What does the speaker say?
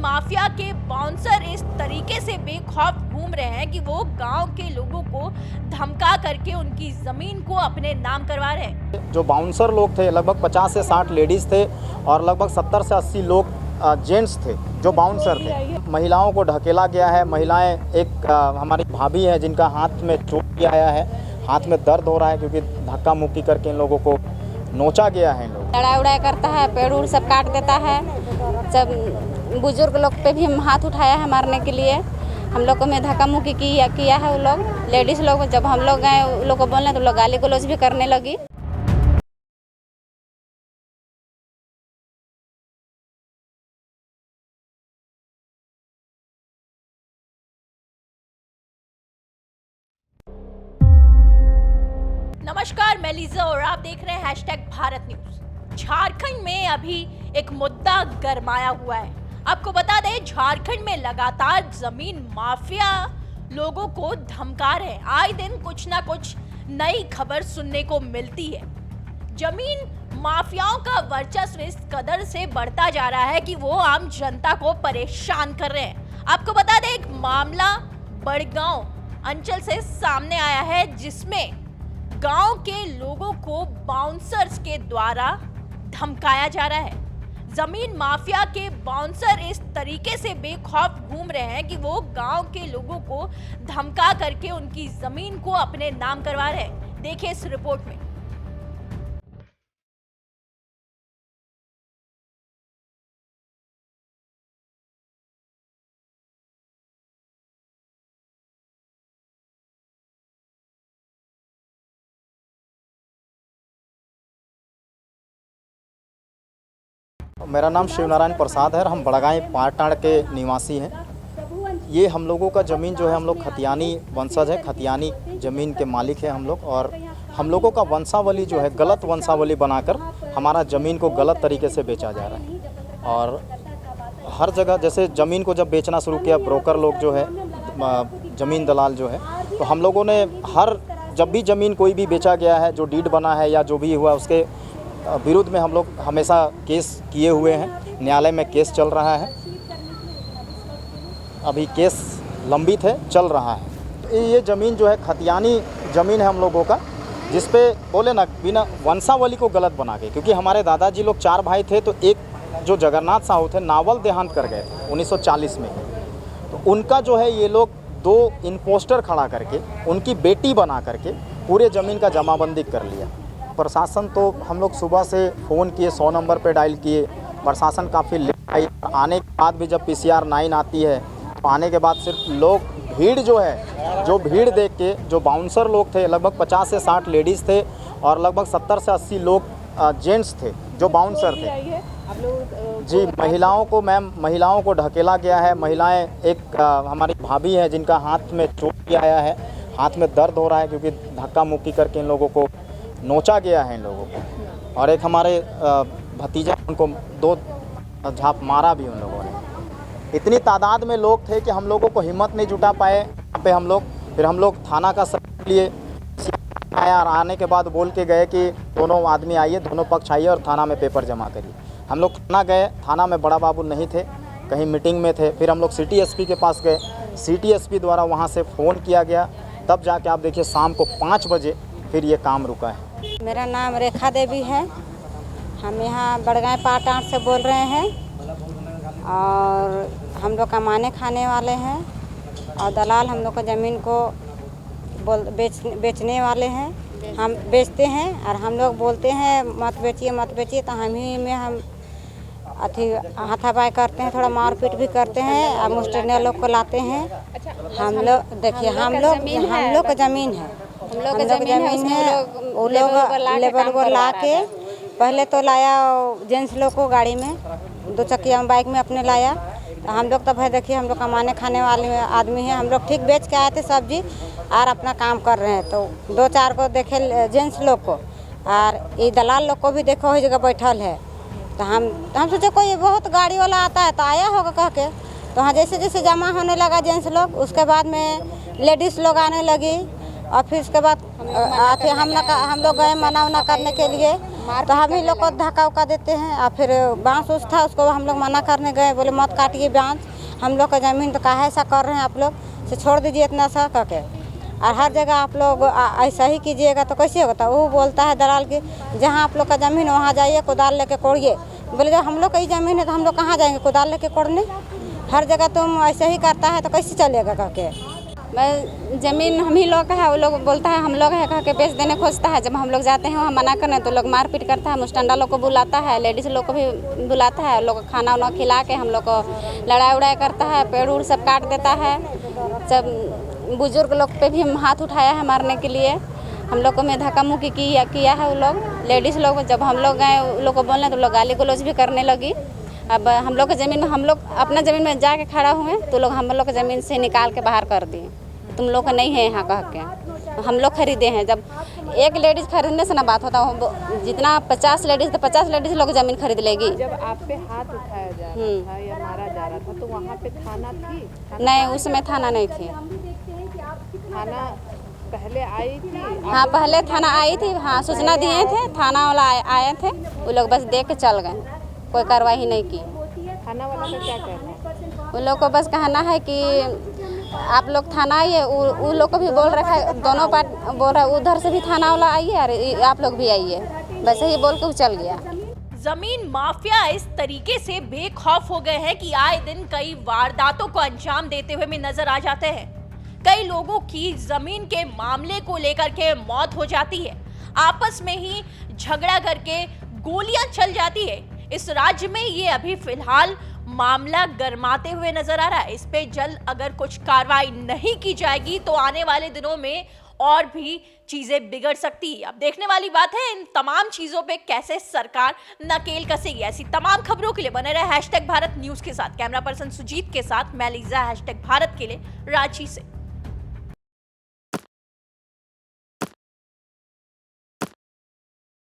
Mafia के bouncer इस तरीके से बेखौफ घूम रहे हैं कि वो गांव के लोगों को धमका करके उनकी जमीन को अपने नाम करवा रहे हैं। जो बाउंसर लोग थे लगभग 50 से 60 लेडीज़ थे और लगभग 70 से 80 लोग जेंट्स थे जो बाउंसर थे। महिलाओं को ढकेला गया है। महिलाएं एक हमारी भाभी है जिनका हाथ में चोट भी आया है, हाथ में दर्द हो रहा है क्योंकि धक्का मुक्की करके इन लोगों को नोचा गया है। इन लोग लड़ाई उड़ाई करता है, पेड़ उड़ सब काट देता है। जब बुजुर्ग लोग पे भी हाथ उठाया है मारने के लिए, हम लोग को में धक्का मुक्की किया है। वो लोग लेडीज़ लोग जब हम लोग गए उन लोग को बोलने तो लोग गाली गलौज भी करने लगी। नमस्कार, मैं लीजा और आप देख रहे हैं #भारत न्यूज। झारखंड में अभी एक मुद्दा गरमाया हुआ है। आपको बता दें, झारखंड में लगातार जमीन माफिया लोगों को धमका रहे हैं। आए दिन कुछ ना कुछ नई खबर सुनने को मिलती है। जमीन माफियाओं का वर्चस्व इस कदर से बढ़ता जा रहा है कि वो आम जनता को परेशान कर रहे हैं। आपको बता दें, एक मामला बड़गांव अंचल से सामने आया है जिसमें गांव के लोगों को बाउंसर्स के द्वारा धमकाया जा रहा है। जमीन माफिया के बाउंसर इस तरीके से बेखौफ घूम रहे हैं कि वो गांव के लोगों को धमका करके उनकी जमीन को अपने नाम करवा रहे हैं। देखिए इस रिपोर्ट में। मेरा नाम शिवनारायण प्रसाद है और हम बड़गाई पाटाड़ के निवासी हैं। ये हम लोगों का ज़मीन जो है, हम लोग खतियानी वंशज है, खतियानी ज़मीन के मालिक हैं हम लोग। और हम लोगों का वंशावली जो है गलत वंशावली बनाकर हमारा ज़मीन को गलत तरीके से बेचा जा रहा है। और हर जगह जैसे ज़मीन को जब बेचना शुरू किया, ब्रोकर लोग जो है, ज़मीन दलाल जो है, तो हम लोगों ने जब भी ज़मीन कोई भी बेचा गया है, जो डीड बना है या जो भी हुआ, उसके विरुद्ध में हम लोग हमेशा केस किए हुए हैं। न्यायालय में केस चल रहा है, अभी केस लंबित है, चल रहा है। ये ज़मीन जो है खतियानी ज़मीन है हम लोगों का, जिस पे बोले ना बिना वंशावली को गलत बना के, क्योंकि हमारे दादाजी लोग 4 भाई थे, तो एक जो जगन्नाथ साहू थे नावल देहांत कर गए थे 1940 में। तो उनका जो है ये लोग 2 इम्पोस्टर खड़ा करके उनकी बेटी बना करके पूरे ज़मीन का जमाबंदी कर लिया। प्रशासन तो हम लोग सुबह से फ़ोन किए, 100 नंबर पे डायल किए, प्रशासन काफ़ी लेट आई। आने के बाद भी जब PCR 9 आती है, तो आने के बाद सिर्फ लोग भीड़ जो है, जो भीड़ देख के जो बाउंसर लोग थे लगभग 50 से 60 लेडीज़ थे और लगभग 70 से 80 लोग जेंट्स थे जो बाउंसर थे। जी, महिलाओं को ढकेला गया है। महिलाएं एक हमारी भाभी है जिनका हाथ में चोट भी आया है, हाथ में दर्द हो रहा है क्योंकि धक्का मुक्की करके इन लोगों को नोचा गया है इन लोगों को। और एक हमारे भतीजा, उनको 2 झाप मारा भी उन लोगों ने। इतनी तादाद में लोग थे कि हम लोगों को हिम्मत नहीं जुटा पाए यहाँ पे हम लोग। फिर हम लोग थाना का सहारा लिए, आया और आने के बाद बोल के गए कि दोनों आदमी आइए, दोनों पक्ष आइए और थाना में पेपर जमा करिए। हम लोग थाना गए, थाना में बड़ा बाबू नहीं थे, कहीं मीटिंग में थे। फिर हम लोग सिटी एसपी के पास गए, सिटी एसपी द्वारा वहाँ से फ़ोन किया गया, तब जाके आप देखिए शाम को 5 बजे फिर ये काम रुका है। मेरा नाम रेखा देवी है। हम यहाँ बड़गाई पाटाड़ से बोल रहे हैं और हम लोग कमाने खाने वाले हैं और दलाल हम लोग का ज़मीन को बेचने वाले हैं। हम बेचते हैं और हम लोग बोलते हैं मत बेचिए, तो हम ही में हम हाथापाई करते हैं, थोड़ा मारपीट भी करते हैं और मुस्टरने लोग को लाते हैं। हम लोग देखिए, हम लोग का ज़मीन है, वो लोग लेबर को ला के पहले तो लाया जेंट्स लोग को गाड़ी में, 2 चक्किया बाइक में अपने लाया। तो हम लोग तो भाई देखिए, हम लोग कमाने खाने वाले आदमी हैं। हम लोग ठीक बेच के आए थे सब्जी और अपना काम कर रहे हैं। तो 2-4 को देखे जेंट्स लोग को और ये दलाल लोग को भी देखो वही जगह बैठल है। तो हम सोचे कोई बहुत गाड़ी वाला आता है तो आया होगा कह के। तो हाँ, जैसे जैसे जमा होने लगा जेंट्स लोग, उसके बाद में लेडीज़ लोग आने लगी और फिर उसके बाद हम लोग गए मना उना करने के लिए। तो हम ही लोग को धक्का उक्का देते हैं। और फिर बांस उस था, उसको हम लोग मना करने गए, बोले मत काटिए बांस, हम लोग का ज़मीन तो काहे ऐसा कर रहे हैं आप लोग, से छोड़ दीजिए इतना सा करके। और हर जगह आप लोग ऐसा ही कीजिएगा तो कैसे होता। वो बोलता है दलाल की जहाँ आप लोग का ज़मीन वहाँ जाइए, कुदाल लेके कोड़िए। बोले जब हम लोग का ही ज़मीन है तो हम लोग कहाँ जाएंगे कुदाल लेके कोड़ने। हर जगह तुम ऐसे ही करता है तो कैसे चलेगा करके। ज़मीन हम ही लोग का है, वो लोग बोलता है हम लोग है कह के बेच देने खोजता है। जब हम लोग जाते हैं वहाँ मना करने तो लोग मारपीट करता है, मुस्टंडा लोग को बुलाता है, लेडीज़ लोग को भी बुलाता है, लोग खाना वाना खिला के हम लोग को लड़ाई उड़ाई करता है, पेड़ उड़ सब काट देता है। जब बुजुर्ग लोग पे भी हम हाथ उठाया है मारने के लिए, हम लोग को में धक्का मुक्की किया है। वो लोग लेडीज़ लोग जब हम लोग गए उन लोग को बोलने तो लोग गाली गलौज भी करने लगी। अब हम लोग की ज़मीन में, हम लोग अपना ज़मीन में जाके खड़ा हुए तो लोग हम लोग की ज़मीन से निकाल के बाहर कर दिए, तुम लोग का नहीं है यहाँ कह के। हम लोग खरीदे हैं, जब एक लेडीज़ खरीदने से ना बात होता, जितना 50 लेडीज़ तो 50 लेडीज़ लोग ज़मीन खरीद लेगी। जब आप पे हाथ उठाया जा रहा था या मारा जा रहा था तो वहाँ पे थाना थी? नहीं, उसमें थाना नहीं थी। थाना पहले आई थी? हाँ, पहले थाना आई थी, हाँ सूचना दिए थे, थाना वाला आए थे, वो लोग बस देख के चल गए, कोई कार्रवाई नहीं की। थाना वाला का क्या कहना है? उन लोग को बस कहना है कि आप लोग थाना आइए। उन लोग को भी बोल रखा है, दोनों पार्ट बोल रहा है, उधर से भी थाना वाला आइए और आप लोग भी आइए, वैसे ही बोल के वो चल गया। जमीन माफिया इस तरीके से बेखौफ हो गए हैं कि आए दिन कई वारदातों को अंजाम देते हुए भी नजर आ जाते हैं। कई लोगों की जमीन के मामले को लेकर के मौत हो जाती है, आपस में ही झगड़ा करके गोलियां चल जाती है। इस राज्य में ये अभी फिलहाल मामला गरमाते हुए नजर आ रहा है। इस पे जल्द अगर कुछ कार्रवाई नहीं की जाएगी तो आने वाले दिनों में और भी चीजें बिगड़ सकती है। अब देखने वाली बात है इन तमाम चीजों पे कैसे सरकार नकेल कसेगी। ऐसी तमाम खबरों के लिए बने रहे #भारत न्यूज के साथ। कैमरा पर्सन सुजीत के साथ मैं लीजा, #भारत के लिए रांची से।